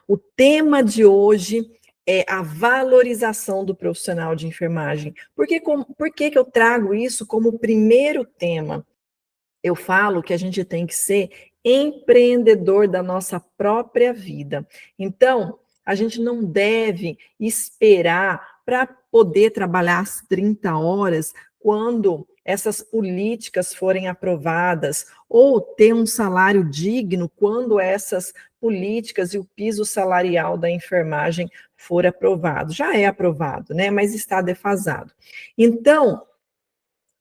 O tema de hoje é a valorização do profissional de enfermagem. Por que eu trago isso como primeiro tema? Eu falo que a gente tem que ser empreendedor da nossa própria vida. Então, a gente não deve esperar para poder trabalhar as 30 horas quando essas políticas forem aprovadas, ou ter um salário digno quando essas políticas e o piso salarial da enfermagem for aprovado. Já é aprovado, né? Mas está defasado. Então,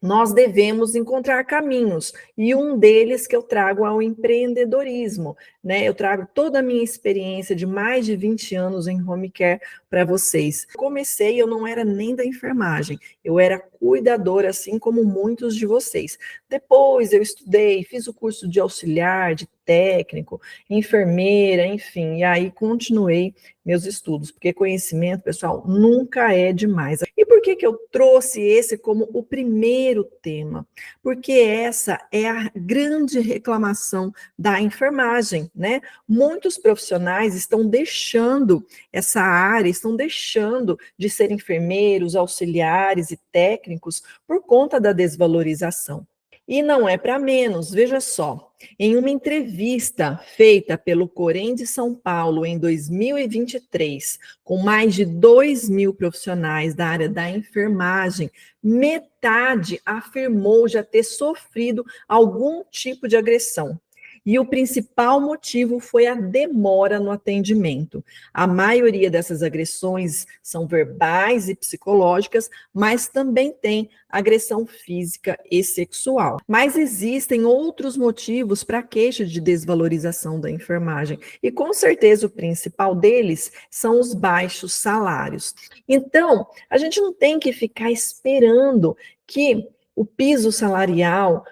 nós devemos encontrar caminhos, e um deles que eu trago é o empreendedorismo, né? Eu trago toda a minha experiência de mais de 20 anos em home care para vocês. Comecei, eu não era nem da enfermagem, eu era cuidadora, assim como muitos de vocês. Depois eu estudei, fiz o curso de auxiliar, de técnico, enfermeira, enfim, e aí continuei meus estudos, porque conhecimento, pessoal, nunca é demais. E por que eu trouxe esse como o primeiro tema? Porque essa é a grande reclamação da enfermagem, né? Muitos profissionais estão deixando essa área, estão deixando de ser enfermeiros, auxiliares e técnicos por conta da desvalorização. E não é para menos, veja só, em uma entrevista feita pelo Corém de São Paulo em 2023, com mais de 2.000 profissionais da área da enfermagem, metade afirmou já ter sofrido algum tipo de agressão. E o principal motivo foi a demora no atendimento. A maioria dessas agressões são verbais e psicológicas, mas também tem agressão física e sexual. Mas existem outros motivos para a queixa de desvalorização da enfermagem, e com certeza o principal deles são os baixos salários. Então, a gente não tem que ficar esperando que o piso salarial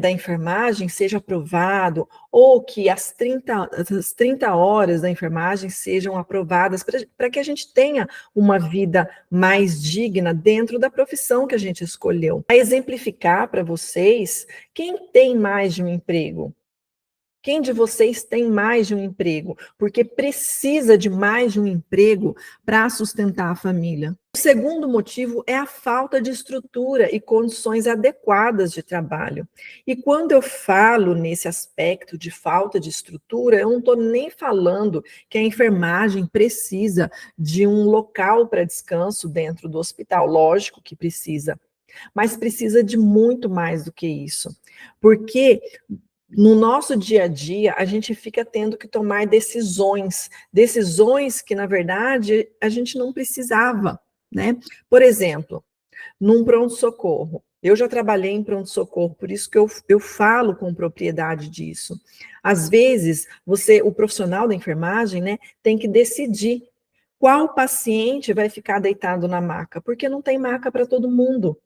da enfermagem seja aprovado, ou que as 30 horas da enfermagem sejam aprovadas, para que a gente tenha uma vida mais digna dentro da profissão que a gente escolheu. Para exemplificar para vocês, quem tem mais de um emprego? Quem de vocês tem mais de um emprego? Porque precisa de mais de um emprego para sustentar a família. O segundo motivo é a falta de estrutura e condições adequadas de trabalho. E quando eu falo nesse aspecto de falta de estrutura, eu não estou nem falando que a enfermagem precisa de um local para descanso dentro do hospital. Lógico que precisa, mas precisa de muito mais do que isso. Porque no nosso dia a dia, a gente fica tendo que tomar decisões que, na verdade, a gente não precisava, né? Por exemplo, num pronto-socorro. Eu já trabalhei em pronto-socorro, por isso que eu falo com propriedade disso. Às vezes, o profissional da enfermagem, né, tem que decidir qual paciente vai ficar deitado na maca, porque não tem maca para todo mundo.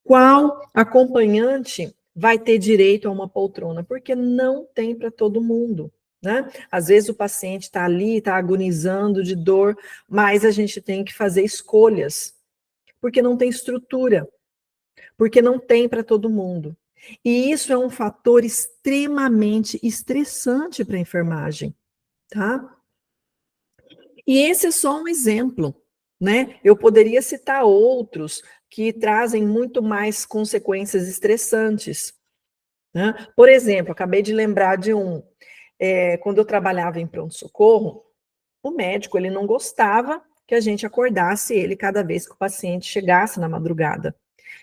Qual acompanhante vai ter direito a uma poltrona? Porque não tem para todo mundo, né? Às vezes o paciente está ali, está agonizando de dor, mas a gente tem que fazer escolhas, porque não tem estrutura, porque não tem para todo mundo. E isso é um fator extremamente estressante para a enfermagem, tá? E esse é só um exemplo, né? Eu poderia citar outros que trazem muito mais consequências estressantes, né? Por exemplo, acabei de lembrar de um. Quando eu trabalhava em pronto-socorro, o médico ele não gostava que a gente acordasse ele cada vez que o paciente chegasse na madrugada.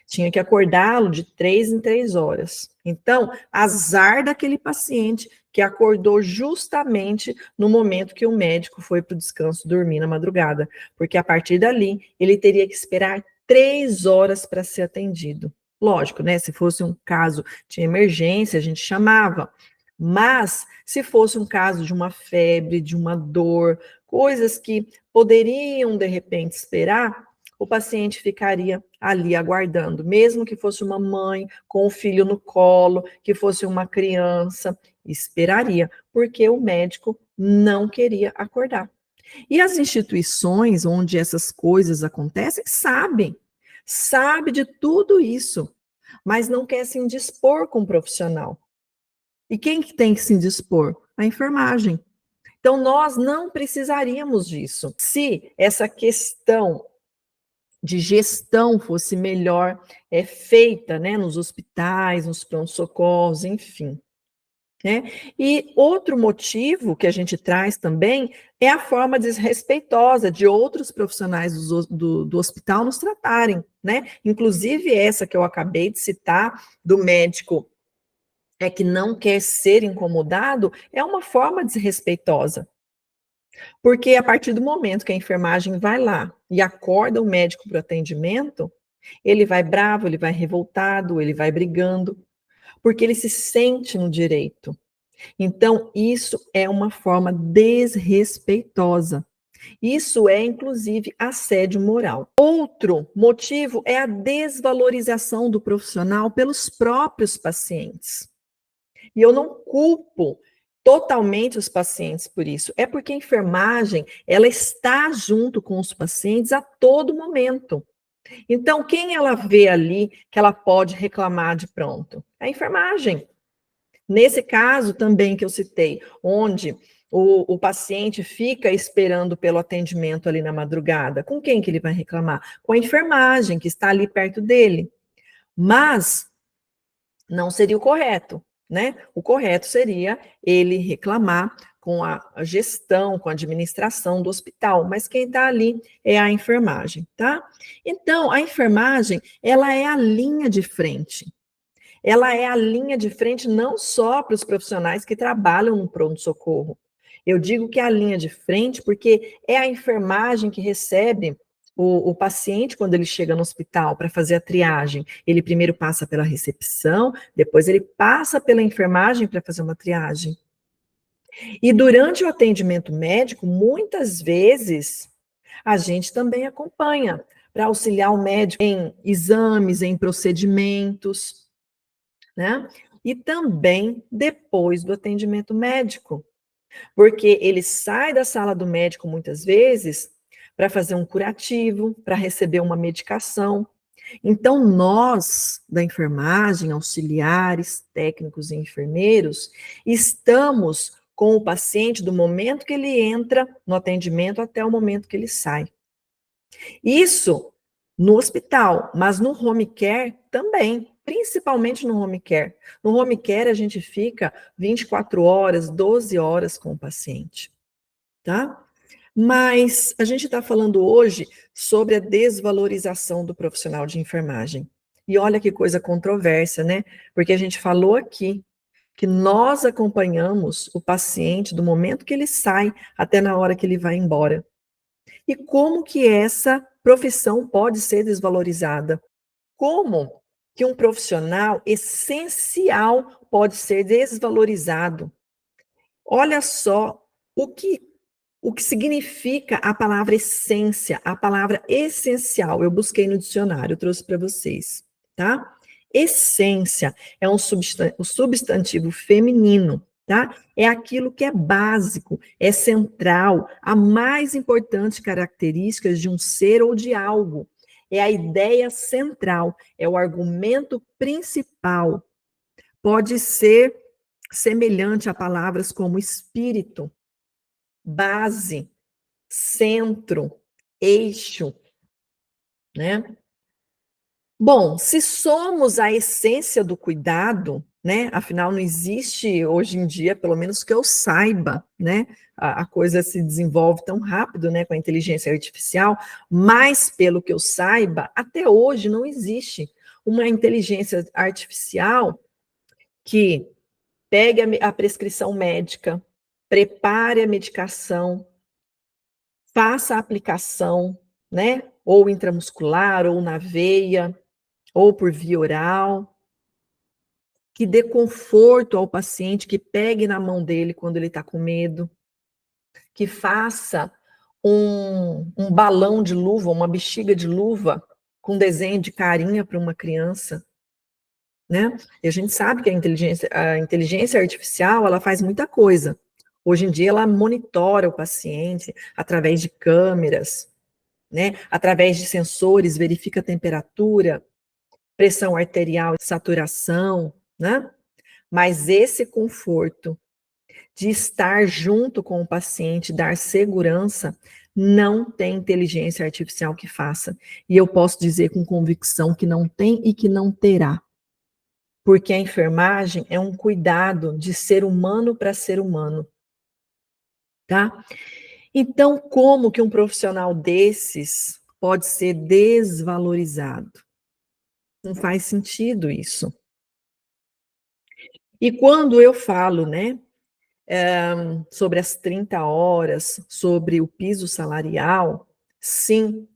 Tinha que acordá-lo de 3 em 3 horas. Então, azar daquele paciente que acordou justamente no momento que o médico foi para o descanso dormir na madrugada, porque a partir dali ele teria que esperar 3 horas para ser atendido. Lógico, né? Se fosse um caso de emergência, a gente chamava. Mas, se fosse um caso de uma febre, de uma dor, coisas que poderiam, de repente, esperar, o paciente ficaria ali aguardando, mesmo que fosse uma mãe com o filho no colo, que fosse uma criança, esperaria, porque o médico não queria acordar. E as instituições onde essas coisas acontecem sabe de tudo isso, mas não quer se indispor com o profissional. E quem que tem que se indispor? A enfermagem. Então, nós não precisaríamos disso. Se essa questão de gestão fosse melhor feita, né, nos hospitais, nos pronto-socorros, enfim. Né? E outro motivo que a gente traz também é a forma desrespeitosa de outros profissionais do hospital nos tratarem, né? Inclusive essa que eu acabei de citar, do médico que não quer ser incomodado, é uma forma desrespeitosa. Porque a partir do momento que a enfermagem vai lá e acorda o médico para o atendimento, ele vai bravo, ele vai revoltado, ele vai brigando, porque ele se sente no direito. Então, isso é uma forma desrespeitosa. Isso é, inclusive, assédio moral. Outro motivo é a desvalorização do profissional pelos próprios pacientes. E eu não culpo totalmente os pacientes por isso. É porque a enfermagem, ela está junto com os pacientes a todo momento. Então, quem ela vê ali que ela pode reclamar de pronto? A enfermagem. Nesse caso também que eu citei, onde o paciente fica esperando pelo atendimento ali na madrugada, com quem que ele vai reclamar? Com a enfermagem, que está ali perto dele. Mas não seria o correto, né? O correto seria ele reclamar com a gestão, com a administração do hospital, mas quem está ali é a enfermagem, tá? Então, a enfermagem, ela é a linha de frente. Ela é a linha de frente não só para os profissionais que trabalham no pronto-socorro. Eu digo que é a linha de frente porque é a enfermagem que recebe o paciente quando ele chega no hospital para fazer a triagem. Ele primeiro passa pela recepção, depois ele passa pela enfermagem para fazer uma triagem. E durante o atendimento médico, muitas vezes, a gente também acompanha para auxiliar o médico em exames, em procedimentos, né? E também depois do atendimento médico, porque ele sai da sala do médico muitas vezes para fazer um curativo, para receber uma medicação. Então, nós, da enfermagem, auxiliares, técnicos e enfermeiros, estamos com o paciente do momento que ele entra no atendimento até o momento que ele sai. Isso no hospital, mas no home care também, principalmente no home care. No home care a gente fica 24 horas, 12 horas com o paciente, tá? Mas a gente está falando hoje sobre a desvalorização do profissional de enfermagem. E olha que coisa controversa, né? Porque a gente falou aqui que nós acompanhamos o paciente do momento que ele sai até na hora que ele vai embora. E como que essa profissão pode ser desvalorizada? Como que um profissional essencial pode ser desvalorizado? Olha só o que significa a palavra essência, a palavra essencial. Eu busquei no dicionário, eu trouxe para vocês, tá? Essência é um substantivo feminino, tá? É aquilo que é básico, é central, a mais importante característica de um ser ou de algo. É a ideia central, é o argumento principal. Pode ser semelhante a palavras como espírito, base, centro, eixo, né? Bom, se somos a essência do cuidado, né? Afinal, não existe hoje em dia, pelo menos que eu saiba, né? A coisa se desenvolve tão rápido, né? Com a inteligência artificial, mas pelo que eu saiba, até hoje não existe uma inteligência artificial que pegue a prescrição médica, prepare a medicação, faça a aplicação, né? Ou intramuscular, ou na veia, ou por via oral, que dê conforto ao paciente, que pegue na mão dele quando ele está com medo, que faça um balão de luva, uma bexiga de luva com desenho de carinha para uma criança, né? E a gente sabe que a inteligência artificial, ela faz muita coisa. Hoje em dia, ela monitora o paciente através de câmeras, né? Através de sensores, verifica a temperatura, pressão arterial, saturação, né? Mas esse conforto de estar junto com o paciente, dar segurança, não tem inteligência artificial que faça. E eu posso dizer com convicção que não tem e que não terá. Porque a enfermagem é um cuidado de ser humano para ser humano, tá? Então, como que um profissional desses pode ser desvalorizado? Não faz sentido isso. E quando eu falo, né, sobre as 30 horas, sobre o piso salarial, sim,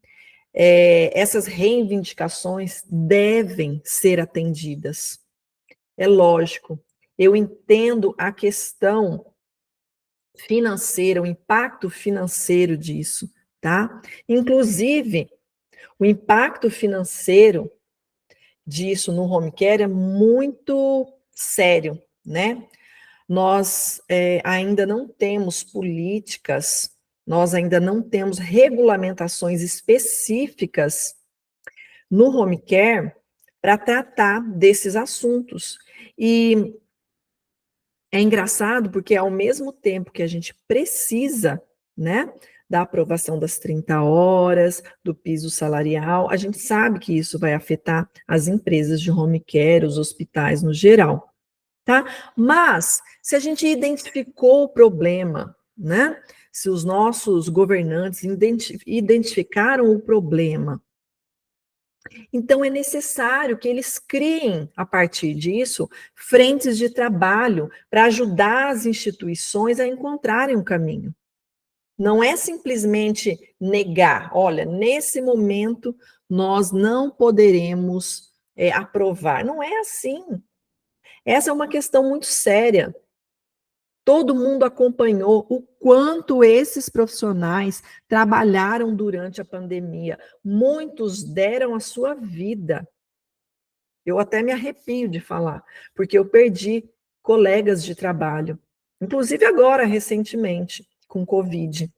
essas reivindicações devem ser atendidas. É lógico, eu entendo a questão financeira, o impacto financeiro disso, tá? Inclusive, o impacto financeiro disso no home care é muito sério, né? Nós ainda não temos políticas, nós ainda não temos regulamentações específicas no home care para tratar desses assuntos. E é engraçado porque ao mesmo tempo que a gente precisa, né, da aprovação das 30 horas, do piso salarial, a gente sabe que isso vai afetar as empresas de home care, os hospitais no geral, tá? Mas se a gente identificou o problema, né? Se os nossos governantes identificaram o problema, então, é necessário que eles criem, a partir disso, frentes de trabalho para ajudar as instituições a encontrarem um caminho. Não é simplesmente negar, olha, nesse momento nós não poderemos aprovar. Não é assim. Essa é uma questão muito séria. Todo mundo acompanhou o quanto esses profissionais trabalharam durante a pandemia. Muitos deram a sua vida. Eu até me arrepio de falar, porque eu perdi colegas de trabalho, inclusive agora, recentemente, com Covid,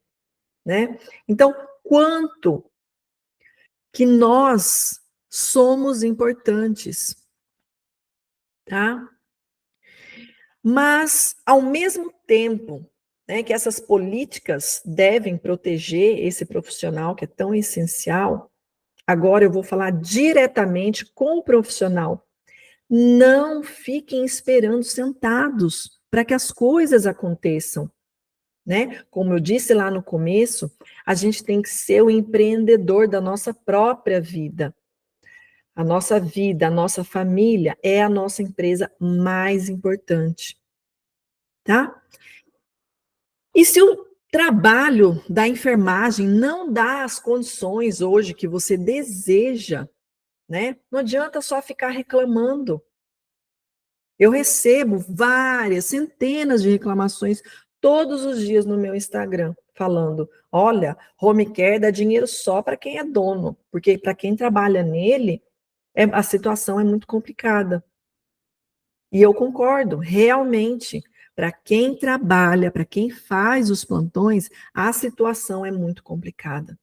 né? Então, quanto que nós somos importantes, tá? Mas, ao mesmo tempo, né, que essas políticas devem proteger esse profissional que é tão essencial, agora eu vou falar diretamente com o profissional. Não fiquem esperando sentados para que as coisas aconteçam, né? Como eu disse lá no começo, a gente tem que ser o empreendedor da nossa própria vida. A nossa vida, a nossa família é a nossa empresa mais importante, tá? E se o trabalho da enfermagem não dá as condições hoje que você deseja, né? Não adianta só ficar reclamando. Eu recebo várias, centenas de reclamações todos os dias no meu Instagram, falando: olha, home care dá dinheiro só para quem é dono, porque para quem trabalha nele, a situação é muito complicada. E eu concordo, realmente, para quem trabalha, para quem faz os plantões, a situação é muito complicada.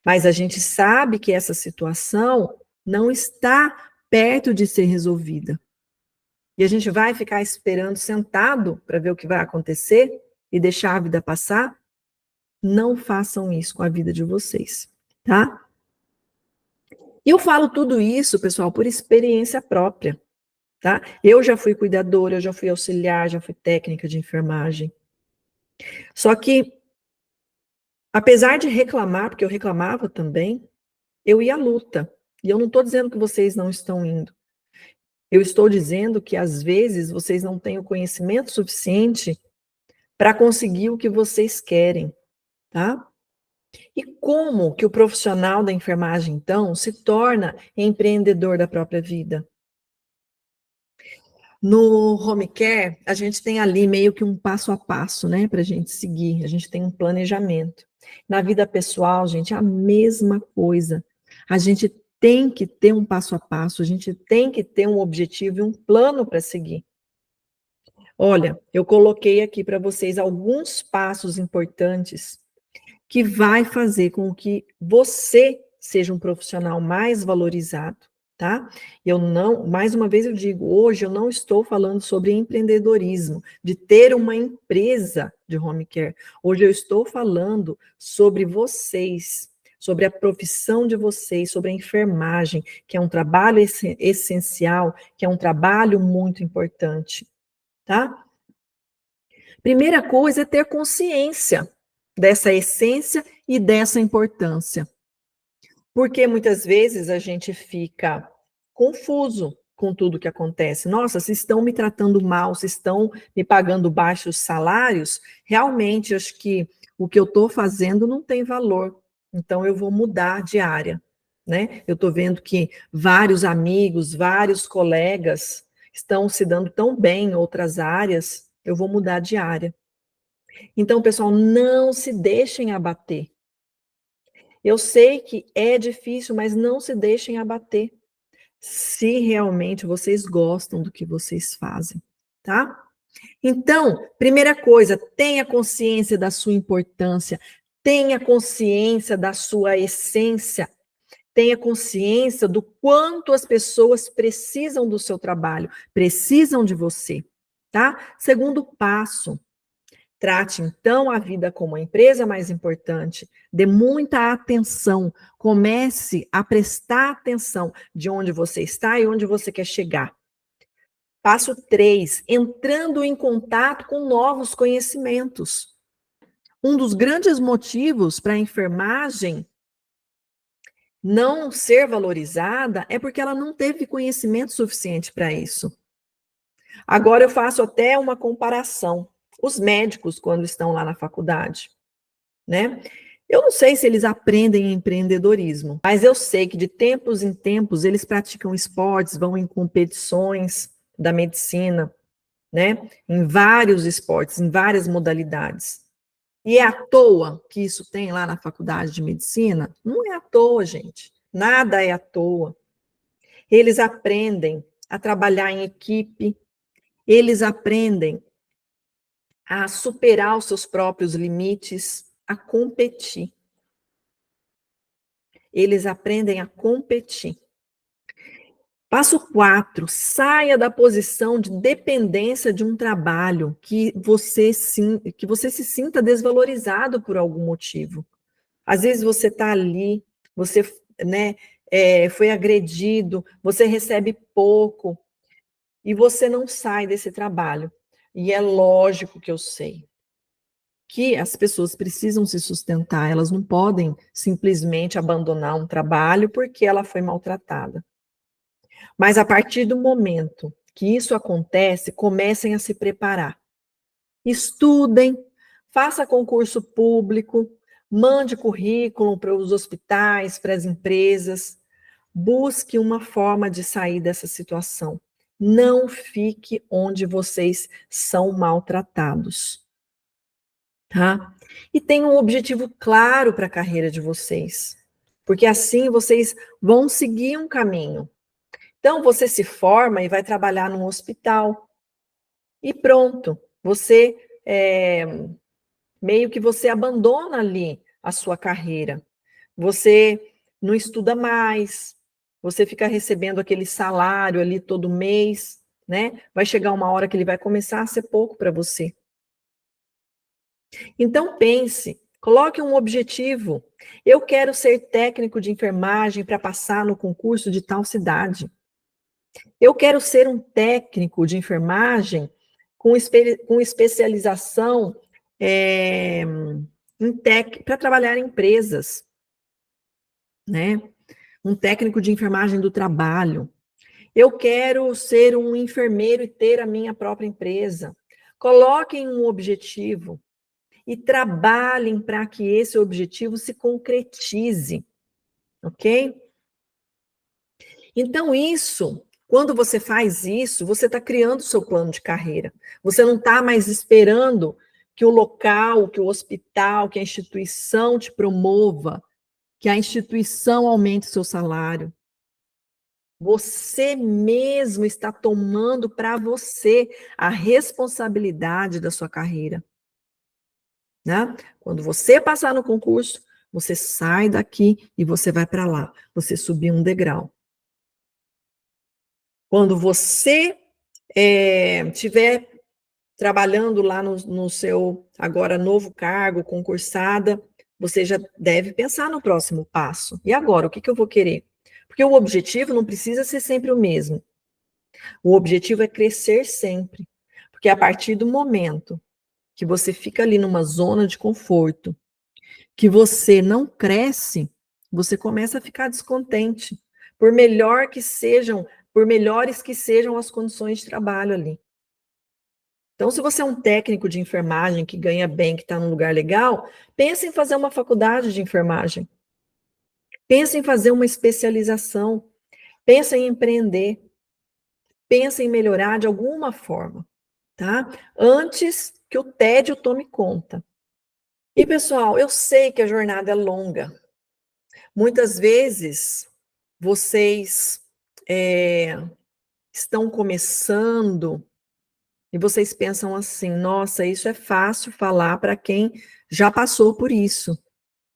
Mas a gente sabe que essa situação não está perto de ser resolvida. E a gente vai ficar esperando sentado para ver o que vai acontecer e deixar a vida passar? Não façam isso com a vida de vocês, tá? E eu falo tudo isso, pessoal, por experiência própria, tá? Eu já fui cuidadora, eu já fui auxiliar, já fui técnica de enfermagem. Só que, apesar de reclamar, porque eu reclamava também, eu ia à luta. E eu não estou dizendo que vocês não estão indo. Eu estou dizendo que, às vezes, vocês não têm o conhecimento suficiente para conseguir o que vocês querem, tá? E como que o profissional da enfermagem, então, se torna empreendedor da própria vida? No home care, a gente tem ali meio que um passo a passo, né, para a gente seguir, a gente tem um planejamento. Na vida pessoal, gente, é a mesma coisa. A gente tem que ter um passo a passo, a gente tem que ter um objetivo e um plano para seguir. Olha, eu coloquei aqui para vocês alguns passos importantes que vai fazer com que você seja um profissional mais valorizado, tá? Eu não, mais uma vez eu digo, hoje eu não estou falando sobre empreendedorismo, de ter uma empresa de home care. Hoje eu estou falando sobre vocês, sobre a profissão de vocês, sobre a enfermagem, que é um trabalho essencial, que é um trabalho muito importante, tá? Primeira coisa é ter consciência dessa essência e dessa importância. Porque muitas vezes a gente fica confuso com tudo que acontece. Nossa, se estão me tratando mal, se estão me pagando baixos salários, realmente acho que o que eu estou fazendo não tem valor. Então eu vou mudar de área, né? Eu estou vendo que vários amigos, vários colegas estão se dando tão bem em outras áreas, eu vou mudar de área. Então, pessoal, não se deixem abater. Eu sei que é difícil, mas não se deixem abater. Se realmente vocês gostam do que vocês fazem, tá? Então, primeira coisa, tenha consciência da sua importância, tenha consciência da sua essência, tenha consciência do quanto as pessoas precisam do seu trabalho, precisam de você, tá? Segundo passo, trate, então, a vida como a empresa mais importante. Dê muita atenção. Comece a prestar atenção de onde você está e onde você quer chegar. Passo 3, entrando em contato com novos conhecimentos. Um dos grandes motivos para a enfermagem não ser valorizada é porque ela não teve conhecimento suficiente para isso. Agora eu faço até uma comparação. Os médicos, quando estão lá na faculdade, né? Eu não sei se eles aprendem empreendedorismo, mas eu sei que de tempos em tempos eles praticam esportes, vão em competições da medicina, né? Em vários esportes, em várias modalidades. E é à toa que isso tem lá na faculdade de medicina? Não é à toa, gente. Nada é à toa. Eles aprendem a trabalhar em equipe, eles aprendem a superar os seus próprios limites, a competir. Eles aprendem a competir. Passo 4, saia da posição de dependência de um trabalho que você se sinta desvalorizado por algum motivo. Às vezes você está ali, você, né, foi agredido, você recebe pouco e você não sai desse trabalho. E é lógico que eu sei que as pessoas precisam se sustentar, elas não podem simplesmente abandonar um trabalho porque ela foi maltratada. Mas a partir do momento que isso acontece, comecem a se preparar. Estudem, faça concurso público, mande currículo para os hospitais, para as empresas, busque uma forma de sair dessa situação. Não fique onde vocês são maltratados, tá? E tenham um objetivo claro para a carreira de vocês, porque assim vocês vão seguir um caminho. Então, você se forma e vai trabalhar num hospital. E pronto, você meio que você abandona ali a sua carreira. Você não estuda mais, você fica recebendo aquele salário ali todo mês, né? Vai chegar uma hora que ele vai começar a ser pouco para você. Então pense, coloque um objetivo. Eu quero ser técnico de enfermagem para passar no concurso de tal cidade. Eu quero ser um técnico de enfermagem com especialização para trabalhar em empresas, né? Um técnico de enfermagem do trabalho. Eu quero ser um enfermeiro e ter a minha própria empresa. Coloquem um objetivo e trabalhem para que esse objetivo se concretize, ok? Então, quando você faz isso, você está criando o seu plano de carreira. Você não está mais esperando que o local, que o hospital, que a instituição te promova, que a instituição aumente o seu salário. Você mesmo está tomando para você a responsabilidade da sua carreira, né? Quando você passar no concurso, você sai daqui e você vai para lá. Você subiu um degrau. Quando você estiver trabalhando lá no seu agora novo cargo, concursada, você já deve pensar no próximo passo. E agora, o que eu vou querer? Porque o objetivo não precisa ser sempre o mesmo. O objetivo é crescer sempre. Porque a partir do momento que você fica ali numa zona de conforto, que você não cresce, você começa a ficar descontente, por melhores que sejam as condições de trabalho ali. Então, se você é um técnico de enfermagem que ganha bem, que está num lugar legal, pense em fazer uma faculdade de enfermagem. Pense em fazer uma especialização. Pense em empreender. Pense em melhorar de alguma forma, tá? Antes que o tédio tome conta. E, pessoal, eu sei que a jornada é longa. Muitas vezes, vocês estão começando e vocês pensam assim, nossa, isso é fácil falar para quem já passou por isso.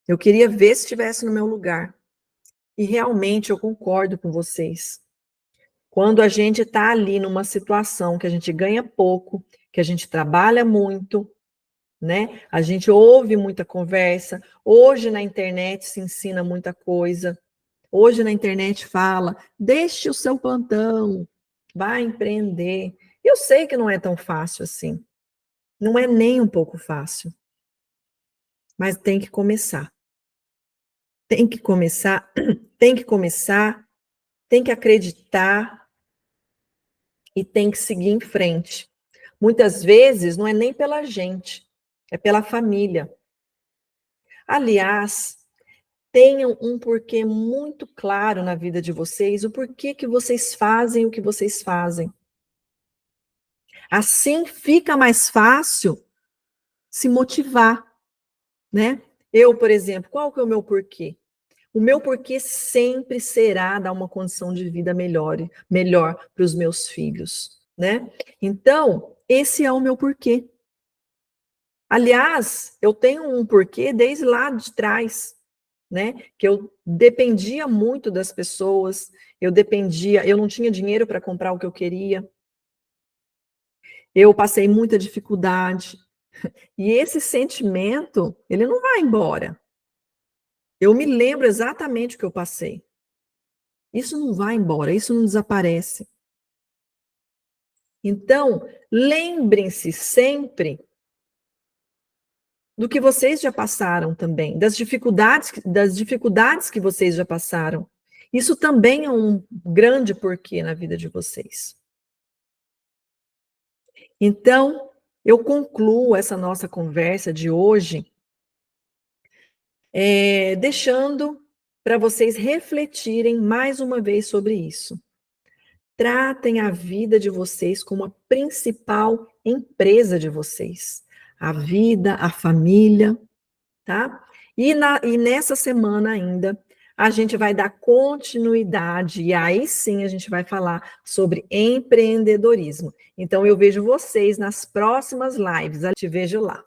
Eu queria ver se estivesse no meu lugar. E realmente eu concordo com vocês. Quando a gente está ali numa situação que a gente ganha pouco, que a gente trabalha muito, né? A gente ouve muita conversa. Hoje na internet se ensina muita coisa. Hoje na internet fala, deixe o seu plantão, vai empreender. Eu sei que não é tão fácil assim. Não é nem um pouco fácil. Mas tem que começar. Tem que começar, tem que começar, tem que acreditar e tem que seguir em frente. Muitas vezes não é nem pela gente, é pela família. Aliás, tenham um porquê muito claro na vida de vocês, o porquê que vocês fazem o que vocês fazem. Assim fica mais fácil se motivar, né? Eu, por exemplo, qual que é o meu porquê? O meu porquê sempre será dar uma condição de vida melhor para os meus filhos, né? Então, esse é o meu porquê. Aliás, eu tenho um porquê desde lá de trás, né? Que eu dependia muito das pessoas, eu não tinha dinheiro para comprar o que eu queria. Eu passei muita dificuldade. E esse sentimento, ele não vai embora. Eu me lembro exatamente o que eu passei. Isso não vai embora, isso não desaparece. Então, lembrem-se sempre do que vocês já passaram também, das dificuldades que vocês já passaram. Isso também é um grande porquê na vida de vocês. Então, eu concluo essa nossa conversa de hoje deixando para vocês refletirem mais uma vez sobre isso. Tratem a vida de vocês como a principal empresa de vocês. A vida, a família, tá? E nessa semana ainda, a gente vai dar continuidade, e aí sim a gente vai falar sobre empreendedorismo. Então, eu vejo vocês nas próximas lives. Eu te vejo lá.